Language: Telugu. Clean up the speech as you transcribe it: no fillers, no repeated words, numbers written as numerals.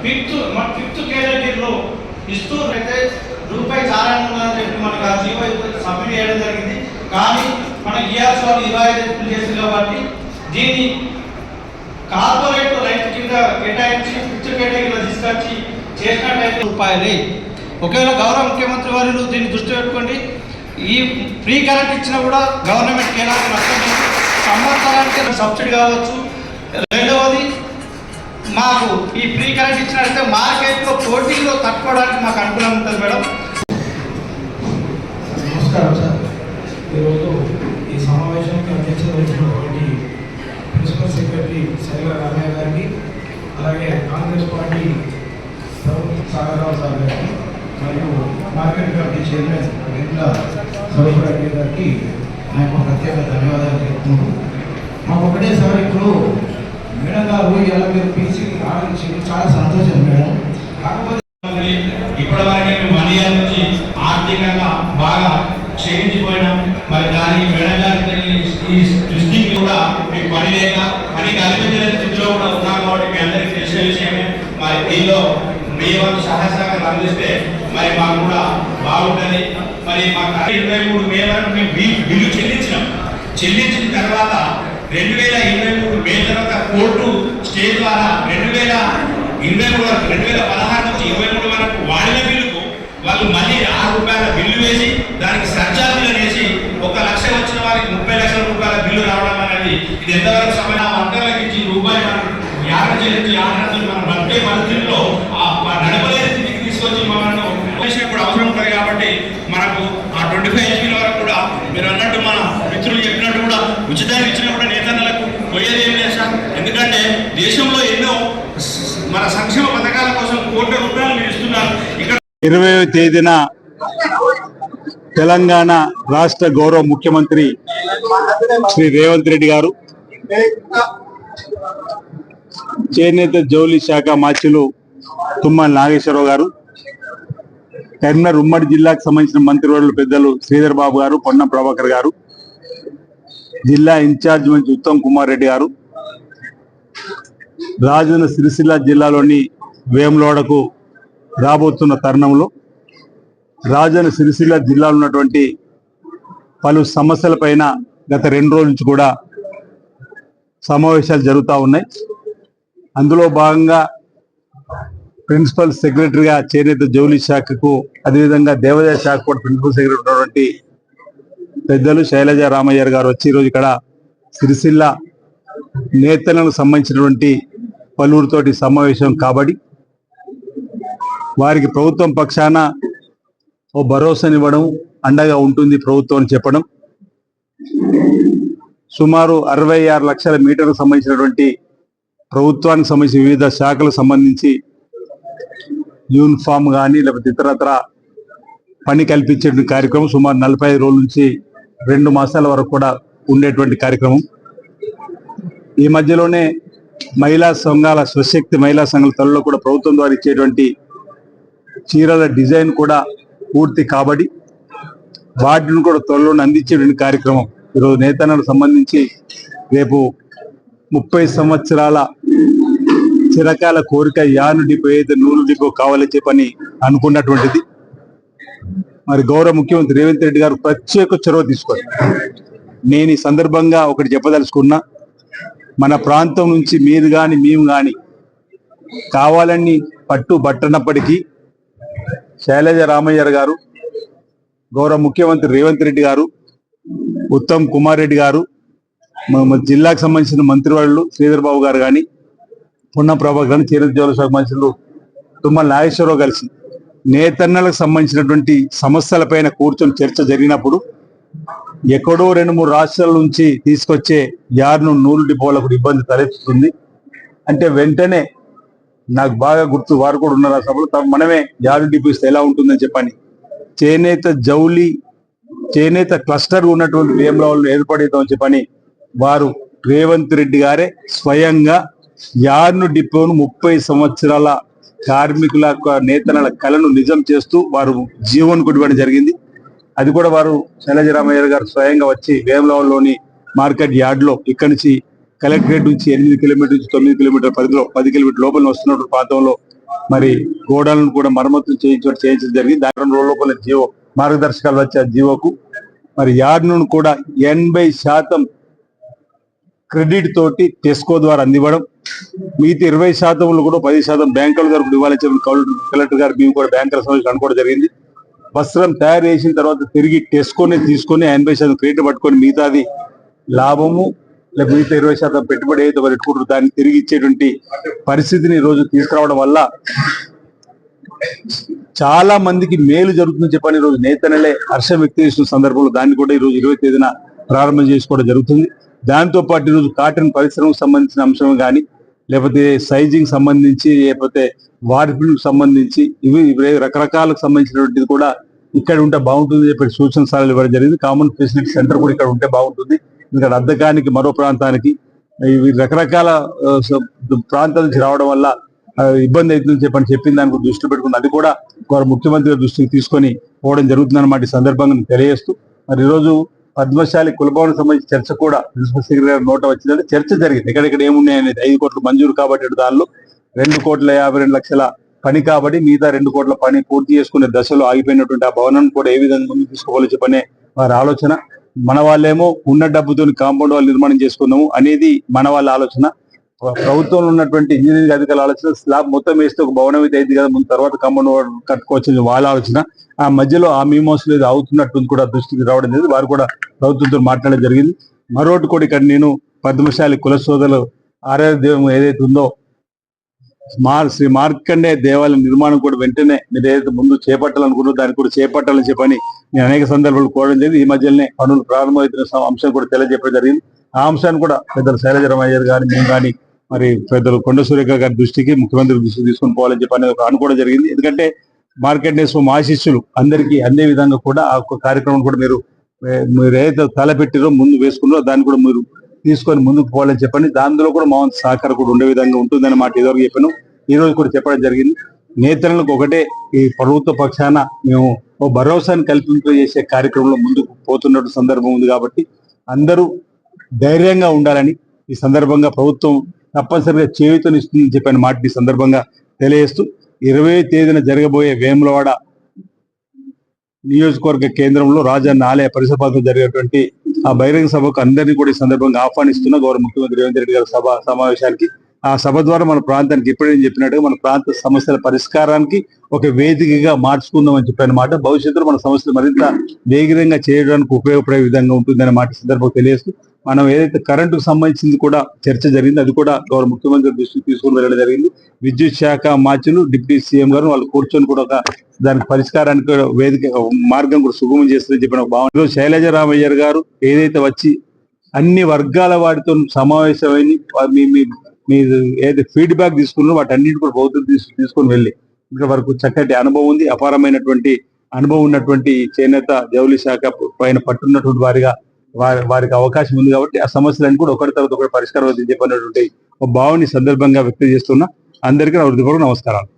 ఫిఫ్త్ కేటగిరీలో ఇస్తూ అయితే రూపాయి చాలా ఉందని చెప్పి మనకు ఆ జీవో సబ్మిట్ చేయడం జరిగింది. కానీ మనకి ఇవ్వాల్సిన వాళ్ళు 25 చేసింది కాబట్టి దీన్ని కార్పొరేట్ రైతు కింద కేటాయించి ఫిఫ్త్ కేటగిరీలో తీసుకొచ్చి చేసినట్టయితే రూపాయలే. ఒకవేళ గౌరవ ముఖ్యమంత్రి వారు దీన్ని దృష్టి పెట్టుకోండి. ఈ ఫ్రీ కరెంట్ ఇచ్చినా కూడా గవర్నమెంట్కి ఎలాంటి నష్టం లేదు. సంవత్సరానికి సబ్సిడీ కావచ్చు. రెండవది మాకు ఈ ఫ్రీ కరెంట్ ఇచ్చినట్లయితే మార్కెట్లో పోటీలో తట్టుకోవడానికి మాకు అనుకూలంగా ఉంటుంది మేడం. నమస్కారం సార్. ఈరోజు ఈ సమావేశానికి అధ్యక్షత వహించినటువంటి ప్రిన్సిపల్ సెక్రటరీ శైల రామయ్య గారికి, అలాగే కాంగ్రెస్ పార్టీ సాగరరావు సార్ గారికి మరియు మార్కెట్ కమిటీ చైర్మన్ వెంకట సౌకర్య గారికి నాకు ప్రత్యేక ధన్యవాదాలు చెప్తున్నాను. మాకు ఒకటే సార్, ఇప్పుడు మేడం గారు ఇలా మీరు పీసీకి ఆలోచించి చాలా సంతోషం మేడం. కాకపోతే ఇప్పటి వరకు మనీ నుంచి ఆర్థికంగా బాగా క్షీణించిపోయినాం. మరి దానికి మేడం గారి ఈ దృష్టికి కూడా మీకు పని లేక పని కల్పించలేని స్థితిలో కూడా ఉన్నాం కాబట్టి మీ అందరికీ తెలిసిన విషయమే. మరి దీనిలో మీ వాళ్ళు సహాయ సహకారం అందిస్తే మరి మాకు కూడా బాగుంటుంది. మరి మాకు 23 మే వరకు మేము బిల్లు చెల్లించిన తర్వాత 2023 మే తర్వాత కోర్టు స్టే ద్వారా 2023 వరకు 2016 నుంచి 23 వరకు వాడిన బిల్లుకు వాళ్ళు మళ్ళీ ₹6 బిల్లు వేసి దానికి సర్చార్జీలు వేసి 1 లక్ష వచ్చిన వారికి 30 లక్షల రూపాయల బిల్లు రావడం అనేది ఇది ఎంతవరకు సమయం వంటలకు ఇచ్చి రూపాయి మనం యాభై చెల్లించి ఆటలు మనం బట్టే పరిస్థితుల్లో నడపలేని స్థితికి తీసుకొచ్చి మనల్ని కూడా అవసరం ఉంటుంది. కాబట్టి మనకు ఆ 25 HP వరకు కూడా మీరు అన్నట్టు మన మిత్రులు చెప్పినట్టు కూడా ఉచితంగా ఇచ్చినా కూడా నేతన్నలకు పోయేది ఏం లేదు సార్. ఎందుకంటే దేశంలో ఎన్నో మన సంక్షేమ పథకాల కోసం కోట్ల రూపాయలు మీరు ఇస్తున్నారు. ఇక్కడ 20వ తేదీన తెలంగాణ రాష్ట్ర గౌరవ ముఖ్యమంత్రి శ్రీ రేవంత్ రెడ్డి గారు, చేనేత జౌలి శాఖ మాచ్యులు తుమ్మల నాగేశ్వరరావు గారు, కరీంనగర్ ఉమ్మడి జిల్లాకు సంబంధించిన మంత్రివర్యులు పెద్దలు శ్రీధర్ బాబు గారు, పొన్నం ప్రభాకర్ గారు, జిల్లా ఇన్ఛార్జ్ మంత్రి ఉత్తమ్ కుమార్ రెడ్డి గారు రాజన్న సిరిసిల్ల జిల్లాలోని వేములవాడకు రాబోతున్న తరుణంలో రాజన్న సిరిసిల్ల జిల్లాలో ఉన్నటువంటి పలు సమస్యలపైన గత 2 రోజుల నుంచి కూడా సమావేశాలు జరుగుతూ ఉన్నాయి. అందులో భాగంగా ప్రిన్సిపల్ సెక్రటరీగా చేనేత జౌలి శాఖకు, అదేవిధంగా దేవాదాయ శాఖ కూడా ప్రిన్సిపల్ సెక్రటరీ ఉన్నటువంటి పెద్దలు శైలజ రామయ్య గారు వచ్చి ఈరోజు ఇక్కడ సిరిసిల్ల నేతలకు సంబంధించినటువంటి పలువురితోటి సమావేశం కాబట్టి వారికి ప్రభుత్వం పక్షాన ఓ భరోసానివ్వడం, అండగా ఉంటుంది ప్రభుత్వం అని చెప్పడం, సుమారు 66 లక్షల మీటర్లకు సంబంధించినటువంటి ప్రభుత్వానికి సంబంధించిన వివిధ శాఖలకు సంబంధించి యూనిఫామ్ కానీ లేకపోతే ఇతరత్ర పని కల్పించే కార్యక్రమం సుమారు 45 రోజుల నుంచి 2 మాసాల వరకు కూడా ఉండేటువంటి కార్యక్రమం. ఈ మధ్యలోనే మహిళా సంఘాల స్వశక్తి మహిళా సంఘాల తల్లిలో కూడా ప్రభుత్వం ద్వారా ఇచ్చేటువంటి చీరల డిజైన్ కూడా పూర్తి కాబట్టి వాటిని కూడా త్వరలోనే అందించేటువంటి కార్యక్రమం. ఈరోజు నేతన్నలకు సంబంధించి రేపు 30 సంవత్సరాల చిరకాల కోరిక యాను డిపో ఏదైతే నూలు డిపో కావాలని చెప్పని అనుకున్నటువంటిది. మరి గౌరవ ముఖ్యమంత్రి రేవంత్ రెడ్డి గారు ప్రత్యేక చొరవ తీసుకోవాలి. నేను ఈ సందర్భంగా ఒకటి చెప్పదలుచుకున్నా, మన ప్రాంతం నుంచి మీరు కానీ మేము కానీ కావాలని పట్టనప్పటికీ శైలజ రామయ్య గారు, గౌరవ ముఖ్యమంత్రి రేవంత్ రెడ్డి గారు, ఉత్తమ్ కుమార్ రెడ్డి గారు, జిల్లాకు సంబంధించిన మంత్రివర్యులు శ్రీధర్ బాబు గారు కానీ, పొన్నం ప్రభాకర్ కానీ, చేనేత జౌలి శాఖ మంత్రులు తుమ్మల నాగేశ్వరరావు కలిసి నేతన్నలకు సంబంధించినటువంటి సమస్యలపైన కూర్చొని చర్చ జరిగినప్పుడు ఎక్కడో 2-3 రాష్ట్రాల నుంచి తీసుకొచ్చే యార్ను నూలు డిపోలకు ఇబ్బంది తలెత్తుతుంది అంటే వెంటనే నాకు బాగా గుర్తు, వారు కూడా ఉన్నారు ఆ సభలో, మనమే యార్ను డిపో ఇస్తే ఎలా ఉంటుందని చెప్పని చేనేత క్లస్టర్ ఉన్నటువంటి వేములవాడలో ఏర్పడేద్దామని చెప్పని వారు రేవంత్ రెడ్డి గారే స్వయంగా యార్ను డిపోను 30 సంవత్సరాల కార్మికుల నేతల కళను నిజం చేస్తూ వారు జీవన్ కొట్టివ్వడం జరిగింది. అది కూడా వారు శైలజ రామయ్య గారు స్వయంగా వచ్చి వేములవాడలోని మార్కెట్ యార్డ్ లో ఇక్కడి నుంచి కలెక్టరేట్ నుంచి 8 కిలోమీటర్ నుంచి 9 కిలోమీటర్ పరిధిలో 10 కిలోమీటర్ లోపల వస్తున్నటువంటి ప్రాంతంలో మరి గోడలను కూడా మరమ్మతులు చేయించడం జరిగింది. దాని 2 రోజుల లోపల జీవో మార్గదర్శకాలు వచ్చే జీవోకు మరి యార్డును కూడా 80% క్రెడిట్ తోటి టెస్కో ద్వారా అందివ్వడం, మిగతా 20% కూడా 10% బ్యాంకుల తరపున ఇవ్వాలని చెప్పి కలెక్టర్ గారు మేము కూడా బ్యాంకుల సమావేశం అనుకోవడం జరిగింది. వస్త్రం తయారు చేసిన తర్వాత తిరిగి టెస్కోనే తీసుకొని 80% క్రెడిట్ పట్టుకొని మిగతాది లాభము లేక మిగతా 20% పెట్టుబడి ఏదైతే పెట్టుకుంటారో దాన్ని తిరిగి ఇచ్చేటువంటి పరిస్థితిని ఈ రోజు తీసుకురావడం వల్ల చాలా మందికి మేలు జరుగుతుందని చెప్పని ఈ రోజు నేతనలే హర్షం వ్యక్తం చేసిన సందర్భంలో దాన్ని కూడా ఈ రోజు 20వ తేదీన ప్రారంభం చేసుకోవడం జరుగుతుంది. దాంతో పాటు ఈరోజు కాటన్ పరిశ్రమకు సంబంధించిన అంశం కానీ లేకపోతే సైజింగ్ సంబంధించి లేకపోతే వార్పులకు సంబంధించి ఇవి రకరకాలకు సంబంధించినటువంటిది కూడా ఇక్కడ ఉంటే బాగుంటుంది చెప్పి సూచన సలహాలు ఇవ్వడం జరిగింది. కామన్ ఫెసిలిటీ సెంటర్ కూడా ఇక్కడ ఉంటే బాగుంటుంది. ఎందుకంటే అద్దకానికి మరో ప్రాంతానికి ఇవి రకరకాల ప్రాంతాల నుంచి రావడం వల్ల ఇబ్బంది అవుతుందని చెప్పిన దానికి దృష్టి పెట్టుకుని అది కూడా వారు ముఖ్యమంత్రి దృష్టికి తీసుకొని పోవడం జరుగుతుందన్నమాట. ఈ సందర్భంగా తెలియజేస్తూ మరి ఈరోజు పద్మశాలి కులభవన్ సంబంధించి చర్చ కూడా ప్రిన్సిపల్ సెక్రటరీ గారి నోట వచ్చిందంటే చర్చ జరిగింది. ఎక్కడెక్కడ ఏమున్నాయనేది 5 కోట్లు మంజూరు కాబట్టి దానిలో 2,52,00,000 పని కాబట్టి మిగతా 2 కోట్ల పని పూర్తి చేసుకునే దశలో ఆగిపోయినటువంటి ఆ భవనం కూడా ఏ విధంగా ముందుకు తీసుకోవాలో చెప్పనే వారి ఆలోచన. మన వాళ్ళేమో ఉన్న డబ్బుతో కాంపౌండ్ వాళ్ళు నిర్మాణం చేసుకుందాము అనేది మన వాళ్ళ ఆలోచన. ప్రభుత్వంలో ఉన్నటువంటి ఇంజనీరింగ్ అధికారుల ఆలోచన స్లాబ్ మొత్తం వేస్తే ఒక భవనం అయితే అయింది కదా ముందు తర్వాత కాంపౌండ్ కట్టుకోవచ్చు వాళ్ళ ఆలోచన. ఆ మధ్యలో ఆ మీమాంసలో ఏదో అవుతున్నట్టు కూడా దృష్టికి రావడం జరిగింది. వారు కూడా ప్రభుత్వంతో మాట్లాడడం జరిగింది. మరొకటి కూడా ఇక్కడ నేను పద్మశాలి కుల సోదరులు ఆరాధ్యం ఏదైతే ఉందో శ్రీ మార్కండే దేవాలయం నిర్మాణం కూడా వెంటనే మీరు ఏదైతే ముందు చేపట్టాలనుకున్నారో దాన్ని కూడా చేపట్టాలని చెప్పని నేను అనేక సందర్భాలు కోరడం జరిగింది. ఈ మధ్యలోనే పనులు ప్రారంభమవుతున్న అంశం కూడా తెలియజెప్పడం జరిగింది. ఆ అంశాన్ని కూడా పెద్దలు శైలజరామయ్య గారు మేము కానీ మరి పెద్దలు కొండ సూర్యక గారి దృష్టికి ముఖ్యమంత్రి దృష్టికి తీసుకొని పోవాలని చెప్పి అనేది ఒక అనుకోవడం జరిగింది. ఎందుకంటే మార్కండేశ్వర ఆశీస్సులు అందరికీ అందే విధంగా కూడా ఆ కార్యక్రమం కూడా మీరు ఏదైతే తలపెట్టిరో ముందు వేసుకున్నారో దాన్ని కూడా మీరు తీసుకొని ముందుకు పోవాలని చెప్పండి. దానిలో కూడా మా సహకారం కూడా ఉండే విధంగా ఉంటుందని మాట ఇదివరకు చెప్పాను. ఈ రోజు కూడా చెప్పడం జరిగింది. నేతలకు ఒకటే ఈ ప్రభుత్వ పక్షాన మేము ఓ భరోసాను కల్పింపజేసే కార్యక్రమంలో ముందుకు పోతున్నట్టు సందర్భం ఉంది కాబట్టి అందరూ ధైర్యంగా ఉండాలని ఈ సందర్భంగా ప్రభుత్వం తప్పనిసరిగా చేయూతనిస్తుందని చెప్పిన మాట ఈ సందర్భంగా తెలియజేస్తూ 20వ తేదీన జరగబోయే వేములవాడ నియోజకవర్గ కేంద్రంలో రాజన్న ఆలయ పరిసర ప్రాంతంలో జరిగేటువంటి ఆ బహిరంగ సభకు అందరినీ కూడా ఈ సందర్భంగా ఆహ్వానిస్తున్న గౌరవ ముఖ్యమంత్రి రేవంత్ రెడ్డి గారి సమావేశానికి ఆ సభ ద్వారా మన ప్రాంతానికి ఇప్పుడే చెప్పినట్టుగా మన ప్రాంత సమస్యల పరిష్కారానికి ఒక వేదికగా మార్చుకుందామని చెప్పిన మాట భవిష్యత్తులో మన సమస్యలు మరింత వేగంగా చేయడానికి ఉపయోగపడే విధంగా ఉంటుందనే మాట సందర్భంగా తెలియజేస్తూ మనం ఏదైతే కరెంటుకు సంబంధించింది కూడా చర్చ జరిగింది అది కూడా గౌరవ ముఖ్యమంత్రి దృష్టికి తీసుకుని వెళ్ళడం జరిగింది. విద్యుత్ శాఖ మార్చులు డిప్యూటీ సీఎం గారు వాళ్ళు కూర్చొని కూడా ఒక దానికి పరిష్కారానికి వేదిక మార్గం కూడా సుగమం చేస్తుందని చెప్పిన భావన శైలజరామయ్య గారు ఏదైతే వచ్చి అన్ని వర్గాల వాటితో సమావేశమైంది మీరు ఏదైతే ఫీడ్బ్యాక్ తీసుకున్నారో వాటి అన్నింటి కూడా ప్రభుత్వం తీసుకొని వెళ్ళి ఇంకా వరకు చక్కటి అనుభవం ఉంది. అపారమైనటువంటి అనుభవం ఉన్నటువంటి చేనేత జౌళి శాఖ పైన పట్టున్నటువంటి వారికి అవకాశం ఉంది కాబట్టి ఆ సమస్యలన్నీ కూడా ఒకరి తర్వాత ఒకటి పరిష్కారం చెప్పినటువంటి ఒక భావన సందర్భంగా వ్యక్తం చేస్తున్నా. అందరికీ నా హృదయపూర్వక నమస్కారాలు.